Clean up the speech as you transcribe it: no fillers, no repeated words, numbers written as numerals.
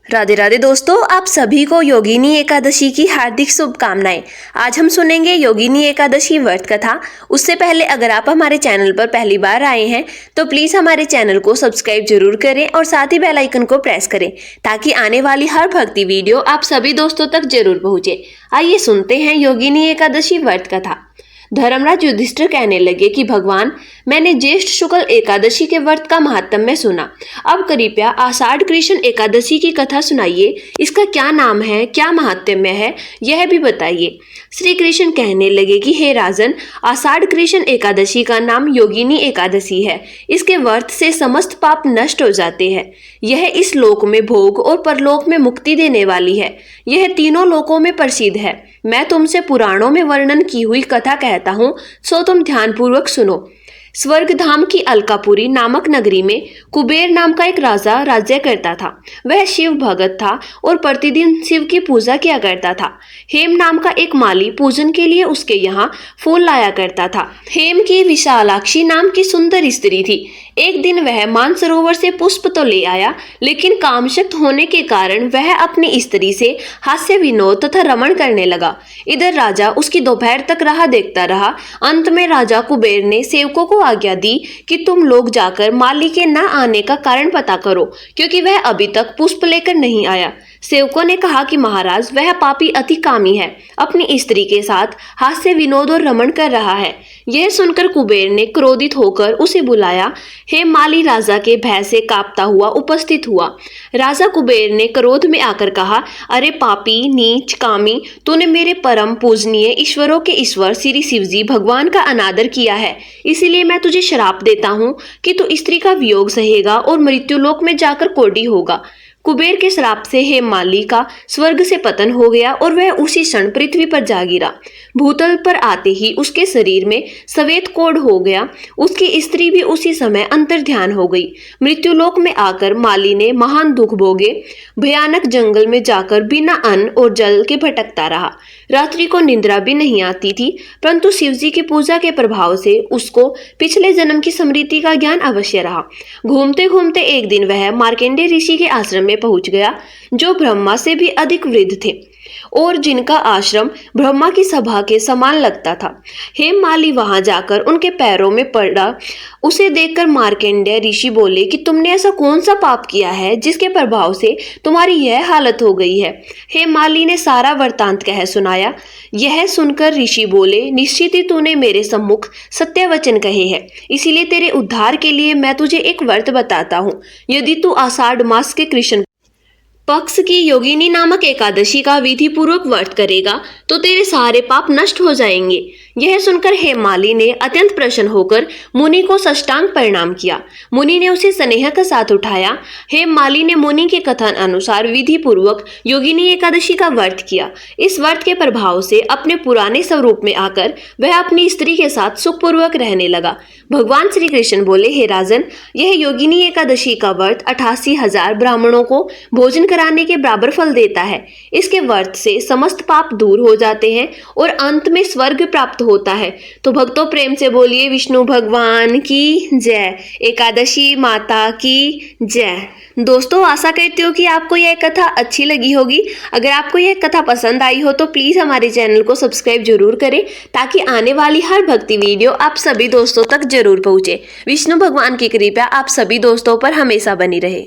राधे राधे दोस्तों, आप सभी को योगिनी एकादशी की हार्दिक शुभकामनाएं। आज हम सुनेंगे योगिनी एकादशी व्रत कथा। उससे पहले अगर आप हमारे चैनल पर पहली बार आए हैं तो प्लीज हमारे चैनल को सब्सक्राइब जरूर करें और साथ ही बेल आइकन को प्रेस करें ताकि आने वाली हर भक्ति वीडियो आप सभी दोस्तों तक जरूर पहुंचे। आइए सुनते हैं योगिनी एकादशी व्रत कथा। धर्मराज युधिष्ठिर कहने लगे कि भगवान, मैंने ज्येष्ठ शुक्ल एकादशी के व्रत का महात्म्य सुना। अब कृपया आषाढ़ कृष्ण एकादशी की कथा सुनाइए। इसका क्या नाम है, क्या महात्म्य है, यह भी बताइए। श्री कृष्ण कहने लगे कि हे राजन, आषाढ़ कृष्ण एकादशी का नाम योगिनी एकादशी है। इसके व्रत से समस्त पाप नष्ट हो जाते हैं। यह इस लोक में भोग और परलोक में मुक्ति देने वाली है। यह तीनों लोकों में प्रसिद्ध है। मैं तुमसे पुराणों में वर्णन की हुई कथा कहता हूँ, सो तुम ध्यानपूर्वक सुनो। स्वर्ग धाम की अलकापुरी नामक नगरी में कुबेर नाम का एक राजा राज्य करता था। वह शिव भगत था और प्रतिदिन शिव की पूजा किया करता था। हेम नाम का एक माली पूजन के लिए उसके यहाँ फूल लाया करता था। हेम की विशालाक्षी नाम की सुंदर स्त्री थी। एक दिन वह मानसरोवर से पुष्प तो ले आया, लेकिन कामशक्त होने के कारण वह अपनी स्त्री से हास्य विनोद तथा रमण करने लगा। इधर राजा उसकी दोपहर तक राह देखता रहा। अंत में राजा कुबेर ने सेवकों को आज्ञा दी कि तुम लोग जाकर माली के न आने का कारण पता करो, क्योंकि वह अभी तक पुष्प लेकर नहीं आया। सेवकों ने कहा कि महाराज, वह पापी अति कामी है, अपनी स्त्री के साथ हास्य विनोद और रमण कर रहा है। यह सुनकर कुबेर ने क्रोधित होकर उसे बुलाया। हे माली राजा के भय से कांपता हुआ उपस्थित हुआ। राजा कुबेर ने क्रोध में आकर कहा, अरे पापी, नीच, कामी, तूने मेरे परम पूजनीय ईश्वरों के ईश्वर श्री शिवजी भगवान का अनादर किया है। इसीलिए मैं तुझे श्राप देता हूँ कि तू स्त्री का वियोग सहेगा और मृत्युलोक में जाकर कोढ़ी होगा। कुबेर के श्राप से हेममाली का स्वर्ग से पतन हो गया और वह उसी क्षण पृथ्वी पर जा गिरा। भूतल पर आते ही उसके शरीर में श्वेत कोढ़ हो गया। उसकी स्त्री भी उसी समय अंतर्ध्यान हो गई। मृत्युलोक में आकर माली ने महान दुख भोगे। भयानक जंगल में जाकर बिना अन्न और जल के भटकता रहा। रात्रि को निद्रा भी नहीं आती थी, परंतु शिवजी की पूजा के प्रभाव से उसको पिछले जन्म की स्मृति का ज्ञान अवश्य रहा। घूमते घूमते एक दिन वह मार्कंडेय ऋषि के आश्रम में पहुंच गया, जो ब्रह्मा से भी अधिक वृद्ध थे और जिनका आश्रम ब्रह्मा की सभा के समान लगता था। हेममाली वहां जाकर उनके पैरों में पड़ा। उसे देखकर मार्कंडेय ऋषि बोले कि तुमने ऐसा कौन सा पाप किया है जिसके प्रभाव से तुम्हारी यह हालत हो गई है। हेममाली ने सारा वृत्तांत कह सुनाया। यह सुनकर ऋषि बोले, निश्चित ही तूने मेरे सम्मुख सत्य वचन कहे हैं, इसीलिए तेरे उद्धार के लिए मैं तुझे एक व्रत बताता हूँ। यदि तू आषाढ़ मास के कृष्ण पक्ष की योगिनी नामक एकादशी का विधि पूर्वक व्रत करेगा तो तेरे सारे पाप नष्ट हो जाएंगे। यह सुनकर हेममाली ने अत्यंत प्रसन्न होकर मुनि को साष्टांग प्रणाम किया। मुनि ने उसे स्नेह के साथ उठाया। हेममाली ने मुनि के कथन अनुसार विधि पूर्वक योगिनी एकादशी का व्रत किया। इस व्रत के प्रभाव से अपने पुराने स्वरूप में आकर वह अपनी स्त्री के साथ सुखपूर्वक रहने लगा। भगवान श्री कृष्ण बोले, हे राजन, यह योगिनी एकादशी का व्रत 88,000 ब्राह्मणों को भोजन कराने के बराबर फल देता है। इसके व्रत से समस्त पाप दूर हो जाते हैं और अंत में स्वर्ग प्राप्त होता है। तो भक्तों, प्रेम से बोलिए विष्णु भगवान की जय, एकादशी माता की जय। दोस्तों, आशा करती हूँ कि आपको यह कथा अच्छी लगी होगी। अगर आपको यह कथा पसंद आई हो तो प्लीज हमारे चैनल को सब्सक्राइब जरूर करें ताकि आने वाली हर भक्ति वीडियो आप सभी दोस्तों तक जरूर पहुंचे। विष्णु भगवान की कृपा आप सभी दोस्तों पर हमेशा बनी रहे।